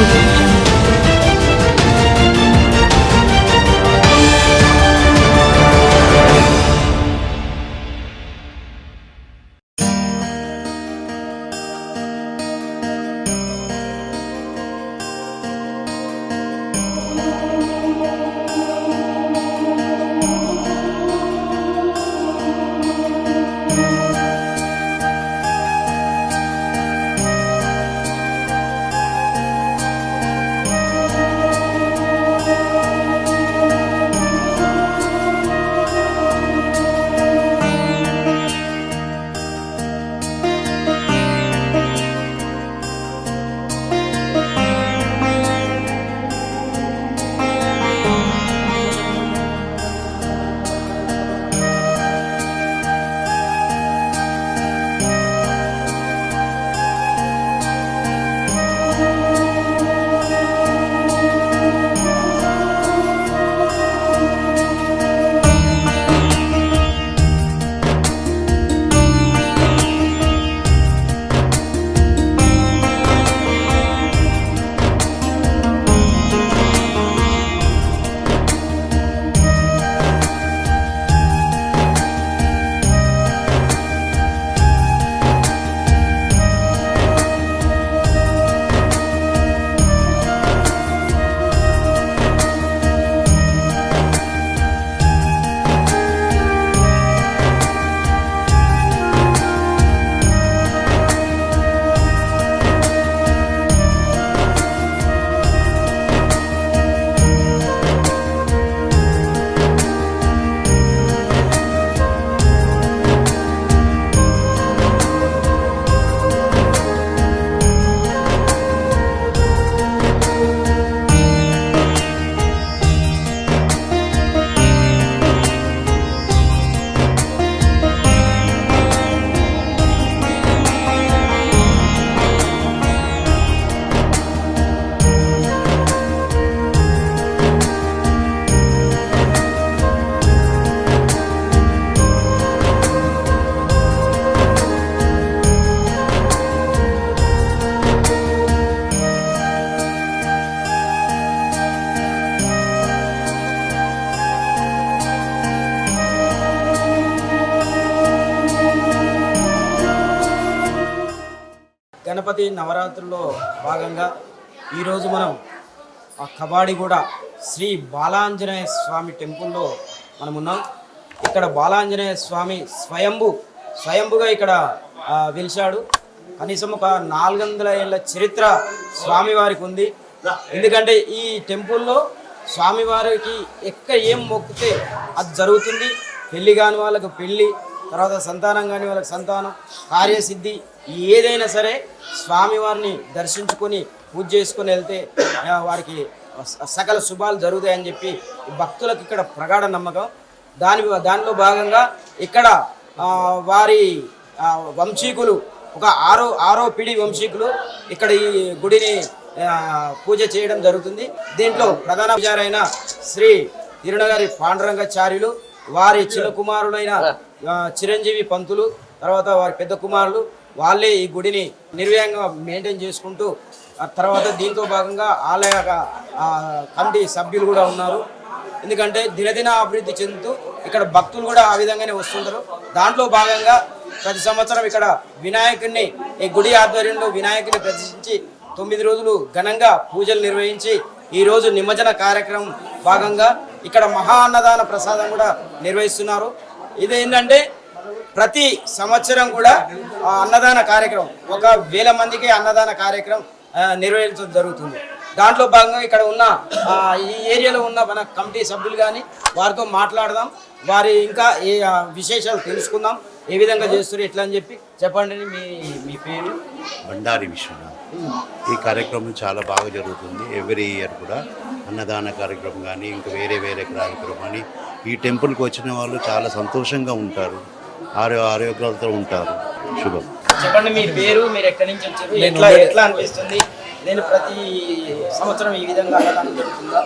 audio jungle. Ganapati నవరాత్రుల్లో భాగంగా ఈరోజు మనం కబాడిగూడ శ్రీ బాలాంజనేయ స్వామి టెంపుల్లో మనం ఉన్నాం. ఇక్కడ బాలాంజనేయ స్వామి స్వయంభుగా ఇక్కడ వెలిశాడు. కనీసం ఒక 400 ఏళ్ళ చరిత్ర స్వామివారికి ఉంది. ఎందుకంటే ఈ టెంపుల్లో స్వామివారికి ఏం మొక్కితే అది జరుగుతుంది. పెళ్ళి కాని వాళ్ళకు పెళ్ళి, తర్వాత సంతానం కాని వాళ్ళకి సంతానం, కార్యసిద్ధి ఏదైనా సరే స్వామివారిని దర్శించుకొని పూజ చేసుకొని వెళ్తే వారికి సకల శుభాలు జరుగుతాయని చెప్పి భక్తులకు ఇక్కడ ప్రగాఢ నమ్మకం. దానిలో భాగంగా ఇక్కడ వారి వంశీకులు ఒక ఆరో పిడి వంశీకులు ఇక్కడ ఈ గుడిని పూజ చేయడం జరుగుతుంది. దీంట్లో ప్రధాన పూజారైన శ్రీ తిరునగారి పాండురంగాచార్యులు, వారి చిన్న కుమారుడైన చిరంజీవి పంతులు, తర్వాత వారి పెద్ద కుమారులు, వాళ్ళే ఈ గుడిని నిర్వ్యంగా మెయింటైన్ చేసుకుంటూ, తర్వాత దీంతో భాగంగా ఆలయ కమిటీ సభ్యులు కూడా ఉన్నారు. ఎందుకంటే దినదిన అభివృద్ధి చెందుతూ ఇక్కడ భక్తులు కూడా ఆ విధంగానే వస్తుంటారు. దాంట్లో భాగంగా ప్రతి సంవత్సరం ఇక్కడ వినాయకుడిని ఈ గుడి ఆధ్వర్యంలో వినాయకుడిని ప్రదర్శించి 9 రోజులు ఘనంగా పూజలు నిర్వహించి ఈరోజు నిమజ్జన కార్యక్రమం భాగంగా ఇక్కడ మహా అన్నదాన ప్రసాదం కూడా నిర్వహిస్తున్నారు. ఇదేంటంటే ప్రతి సంవత్సరం కూడా అన్నదాన కార్యక్రమం 1000 మందికి అన్నదాన కార్యక్రమం నిర్వహించడం జరుగుతుంది. దాంట్లో భాగంగా ఇక్కడ ఉన్న ఈ ఏరియాలో ఉన్న మన కమిటీ సభ్యులు కానీ వారితో మాట్లాడదాం, వారి ఇంకా ఏ విశేషాలు తెలుసుకుందాం, ఏ విధంగా చేస్తారు ఎట్లా అని చెప్పి చెప్పండి. మీ పేరు? బండారి విశ్వనాథ్. ఈ కార్యక్రమం చాలా బాగా జరుగుతుంది. ఎవ్రీ ఇయర్ కూడా అన్నదాన కార్యక్రమం కానీ ఇంకా వేరే కార్యక్రమం కానీ ఈ టెంపుల్కి వచ్చిన వాళ్ళు చాలా సంతోషంగా ఉంటారు, ఆరోగ్యాలతో ఉంటారు. శుభం. చెప్పండి మీ పేరు, మీరు ఎక్కడి నుంచి వచ్చారు, ఎట్లా అనిపిస్తుంది? నేను ప్రతి సంవత్సరం ఈ విధంగా అన్నదానం జరుగుతుందా?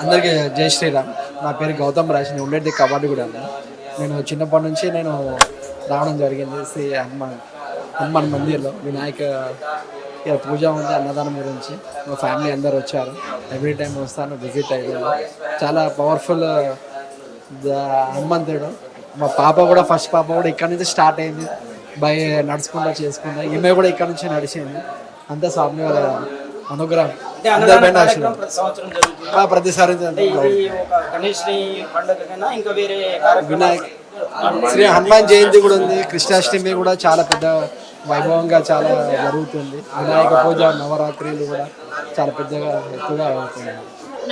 అందరికీ జై శ్రీరామ్. నా పేరు గౌతమ్ రాజ్. నేను ఉండేది కబాడిగూడ. నేను చిన్నప్పటి నుంచి నేను రావడం జరిగింది శ్రీ హనుమాన్ మందిర్లో ఇక పూజ ఉంది, అన్నదానం గురించి మా ఫ్యామిలీ అందరు వచ్చారు. ఎవ్రీ టైం వస్తాను, విజిట్ అయ్యాను. చాలా పవర్ఫుల్ హనుమంతుడు. మా పాప కూడా ఫస్ట్ పాప కూడా ఇక్కడ నుంచి స్టార్ట్ అయింది, నడుచుకుంటా చేసుకుంటా. ఈమె కూడా ఇక్కడ నుంచి నడిచింది. అంతా స్వామి వారి అనుగ్రహం. అంటే అందరిపైన అన్నదాన ఆశీర్వాదం. కార్యక్రమం ప్రతి సంవత్సరం జరుగుతుంది. ప్రతిసారి అంటే ఇది ఒక గణేష్ పండుగ కన్నా ఇంకా వేరే కార్యక్రమాలు వినాయక్ శ్రీ హనుమాన్ జయంతి కూడా ఉంది. కృష్ణాష్టమి కూడా చాలా పెద్ద వైభవంగా చాలా జరుగుతుంది. వినాయక పూజ, నవరాత్రులు కూడా చాలా పెద్దగా ఎత్తుగా అవుతుంది.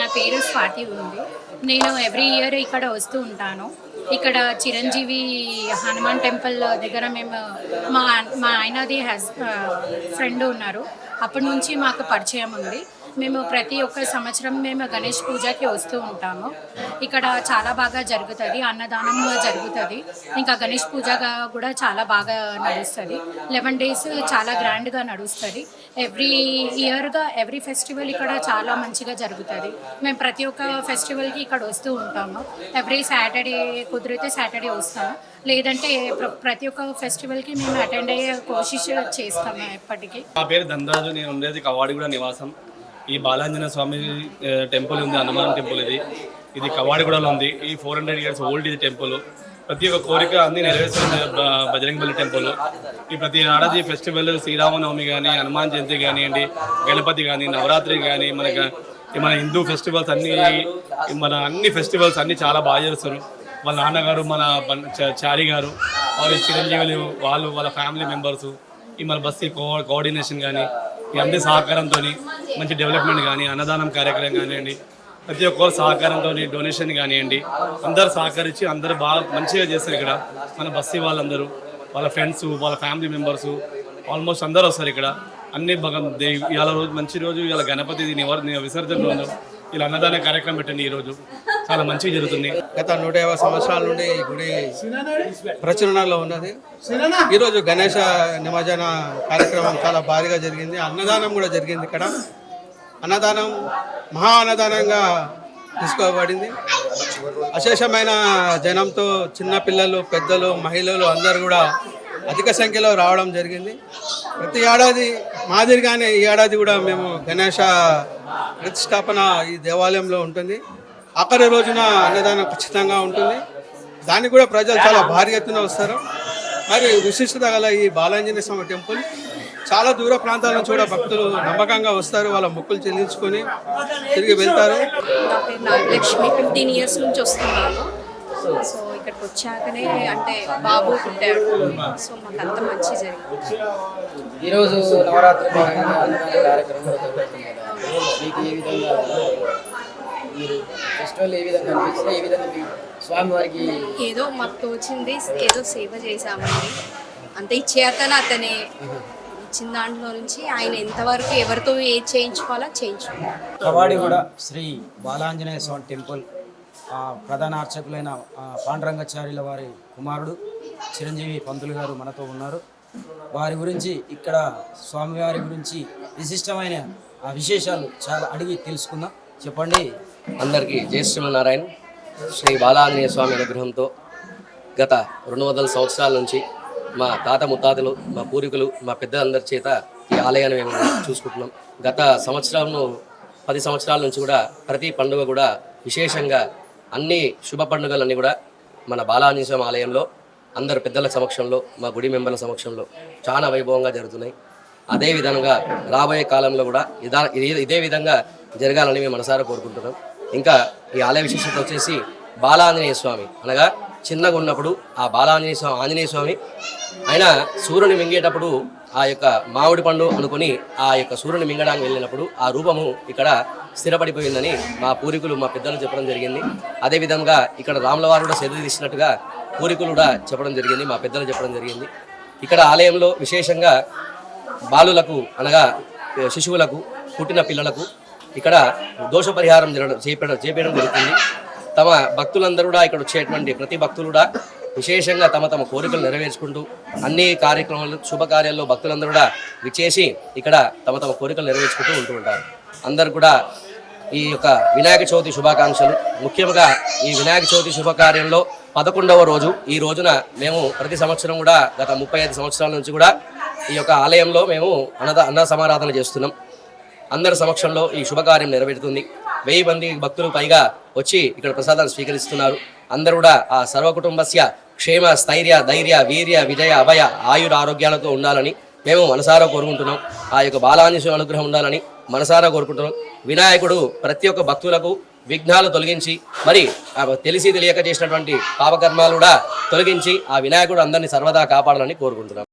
నా పేరు స్వాతి ఉంది. నేను ఎవ్రీ ఇయర్ ఇక్కడ వస్తూ ఉంటాను. ఇక్కడ చిరంజీవి హనుమాన్ టెంపుల్ దగ్గర మేము మా ఆయనది ఫ్రెండ్ ఉన్నారు. అప్పటి నుంచి మాకు పరిచయం ఉంది. మేము ప్రతి ఒక్క సంవత్సరం మేము గణేష్ పూజకి వస్తూ ఉంటాము. ఇక్కడ చాలా బాగా జరుగుతుంది, అన్నదానం జరుగుతుంది. ఇంకా గణేష్ పూజ కూడా చాలా బాగా నడుస్తుంది. 11 days చాలా గ్రాండ్గా నడుస్తుంది. ఎవ్రీ ఫెస్టివల్ ఇక్కడ చాలా మంచిగా జరుగుతుంది. మేము ప్రతి ఒక్క ఫెస్టివల్కి ఇక్కడ వస్తూ ఉంటాము. ఎవ్రీ సాటర్డే కుదిరితే సాటర్డే వస్తాము, లేదంటే ప్రతి ఒక్క ఫెస్టివల్కి మేము అటెండ్ అయ్యే కోషిష్ చేస్తాము ఎప్పటికీ. నా పేరు ధనరాజు, నేను ఉండేది కవాడిగూడ నివాసం. ఈ బాలాంజనేయ స్వామి టెంపుల్ ఉంది, హనుమాన్ టెంపుల్. ఇది కవాడిగూడలో ఉంది. ఈ 400 years ఓల్డ్ ఇది టెంపుల్. ప్రతి ఒక్క కోరిక అన్ని నెరవేర్చుకుంది బజరంగబలి టెంపుల్. ఈ ప్రతి ఏడాది ఫెస్టివల్ శ్రీరామనవమి కానీ, హనుమాన్ జయంతి కానివ్వండి, గణపతి కానీ, నవరాత్రి కానీ, మన హిందూ ఫెస్టివల్స్ అన్ని ఫెస్టివల్స్ అన్నీ చాలా బాగా చేస్తారు. వాళ్ళ నాన్నగారు మన చారి గారు, వాళ్ళ చిరంజీవులు, వాళ్ళ ఫ్యామిలీ మెంబర్స్, ఈ మన బస్సు కోఆర్డినేషన్ కానీ, ఈ అందరి సహకారంతో మంచి డెవలప్మెంట్ కానీ, అన్నదానం కార్యక్రమం కానివ్వండి, ప్రతి ఒక్కరు సహకారంతో డొనేషన్ కానివ్వండి, అందరు సహకరించి అందరూ బాగా మంచిగా చేస్తారు. ఇక్కడ మన బస్సు వాళ్ళందరూ, వాళ్ళ ఫ్రెండ్స్, వాళ్ళ ఫ్యామిలీ మెంబర్స్ ఆల్మోస్ట్ అందరూ వస్తారు ఇక్కడ. అన్ని ఇవాళ రోజు మంచి రోజు, ఇవాళ గణపతి విసర్జన రోజు, ఇలా అన్నదాన కార్యక్రమం పెట్టండి. ఈరోజు చాలా మంచిగా జరుగుతుంది. గత 150 సంవత్సరాల నుండి ఈ గుడి ప్రచురణలో ఉన్నది. ఈరోజు గణేష నిమజ్జన కార్యక్రమం చాలా భారీగా జరిగింది. అన్నదానం కూడా జరిగింది. ఇక్కడ అన్నదానం మహా అన్నదానంగా తీసుకోబడింది. అశేషమైన జనంతో చిన్నపిల్లలు, పెద్దలు, మహిళలు అందరూ కూడా అధిక సంఖ్యలో రావడం జరిగింది. ప్రతి ఏడాది మాదిరిగానే ఈ ఏడాది కూడా మేము గణేష ప్రతిష్టాపన ఈ దేవాలయంలో ఉంటుంది. ఆఖరి రోజున అన్నదానం ఖచ్చితంగా ఉంటుంది. దానికి కూడా ప్రజలు చాలా భారీ ఎత్తున వస్తారు. మరి విశిష్టత గల ఈ బాలాంజనేయ స్వామి టెంపుల్ చాలా దూర ప్రాంతాల నుంచి కూడా భక్తులు నమ్మకంగా వస్తారు. వాళ్ళ మొక్కులు చెల్లించుకొని తిరిగి వెళ్తారు. నా పేరు నాగలక్ష్మి, 15 years నుంచి వస్తున్నాను. సో ఇక్కడికి వచ్చాకనే అంటే బాబు పుట్టాడు. సో మాకు అంత మంచి జరిగింది. ఈరోజు నవరాత్రి భాగంగా అన్నదాన కార్యక్రమం జరుగుతుంది కదా. మీకు ఏ విధంగా మీరు ఫెస్టివల్ ఏ విధంగా అనిపించింది? ఏ విధంగా మీ స్వామివారికి ఏదో మాకు తోచింది, ఏదో సేవ చేశామండి. అంతే ఇచ్చేతన అతనే ఇచ్చిన దాంట్లో నుంచి ఆయన ఎంతవరకు ఎవరితో ఏది చేయించుకోవాలో చేయించుకోవాలి. కవాడిగూడ శ్రీ బాలాంజనేయ స్వామి టెంపుల్ ప్రధాన అర్చకులైన పాండురంగాచార్యుల వారి కుమారుడు చిరంజీవి పంతులు గారు మనతో ఉన్నారు. వారి గురించి, ఇక్కడ స్వామివారి గురించి విశిష్టమైన విశేషాలు చాలా అడిగి తెలుసుకుందాం. చెప్పండి. అందరికీ జై శ్రీమన్నారాయణ. శ్రీ బాలాంజనేయ స్వామి అనుగ్రహంతో గత 200 సంవత్సరాల నుంచి మా తాత ముత్తాతలు, మా పూర్వీకులు, మా పెద్దలందరి చేత ఈ ఆలయాన్ని మేము చూసుకుంటున్నాం. గత 10 సంవత్సరాల నుంచి కూడా ప్రతి పండుగ కూడా విశేషంగా అన్ని శుభ పండుగలన్నీ కూడా మన బాలాంజనేయ స్వామి ఆలయంలో అందరు పెద్దల సమక్షంలో, మా గుడి మెంబర్ల సమక్షంలో చాలా వైభవంగా జరుగుతున్నాయి. అదే విధంగా రాబోయే కాలంలో కూడా ఇదే విధంగా జరగాలని మేము మనసారా కోరుకుంటున్నాం. ఇంకా ఈ ఆలయ విశేషత వచ్చేసి బాలాంజనేయ స్వామి అనగా చిన్నగా ఉన్నప్పుడు ఆ ఆంజనేయ స్వామి ఆయన సూర్యుని మింగేటప్పుడు ఆ యొక్క మామిడి పండు అనుకుని ఆ యొక్క సూర్యుని మింగడానికి వెళ్ళినప్పుడు ఆ రూపము ఇక్కడ స్థిరపడిపోయిందని మా పూర్వీకులు, మా పెద్దలు చెప్పడం జరిగింది. అదేవిధంగా ఇక్కడ రాముల వారు కూడా సెలవు తీసినట్టుగా పూర్వీకులు కూడా చెప్పడం జరిగింది, మా పెద్దలు చెప్పడం జరిగింది. ఇక్కడ ఆలయంలో విశేషంగా బాలులకు అనగా శిశువులకు, పుట్టిన పిల్లలకు ఇక్కడ దోష పరిహారం చేపడం జరుగుతుంది. తమ భక్తులందరూ కూడా ఇక్కడ వచ్చేటువంటి ప్రతి భక్తులు కూడా విశేషంగా తమ కోరికలు నెరవేర్చుకుంటూ అన్ని కార్యక్రమాలు, శుభకార్యాల్లో భక్తులందరూ కూడా విచ్చేసి ఇక్కడ తమ కోరికలు నెరవేర్చుకుంటూ ఉంటూ ఉంటారు. అందరు కూడా ఈ యొక్క వినాయక చవితి శుభాకాంక్షలు. ముఖ్యంగా ఈ వినాయక చవితి శుభకార్యంలో 11వ రోజు ఈ రోజున మేము ప్రతి సంవత్సరం కూడా గత 35 సంవత్సరాల నుంచి కూడా ఈ యొక్క ఆలయంలో మేము అన్న సమారాధన చేస్తున్నాం. అందరి సమక్షంలో ఈ శుభకార్యం నెరవేరుతుంది. 1000 మంది భక్తులు పైగా వచ్చి ఇక్కడ ప్రసాదాన్ని స్వీకరిస్తున్నారు. అందరూ కూడా ఆ సర్వకుటుంబస్య క్షేమ స్థైర్య ధైర్య వీర్య విజయ అభయ ఆయుర ఆరోగ్యాలతో ఉండాలని మేము మనసారా కోరుకుంటున్నాం. ఆ యొక్క బాలాంజనేయ అనుగ్రహం ఉండాలని మనసారా కోరుకుంటున్నాం. వినాయకుడు ప్రతి ఒక్క భక్తులకు విఘ్నాలు తొలగించి మరి తెలిసి తెలియక చేసినటువంటి పాపకర్మాలు కూడా తొలగించి ఆ వినాయకుడు అందరినీ సర్వదా కాపాడాలని కోరుకుంటున్నాం.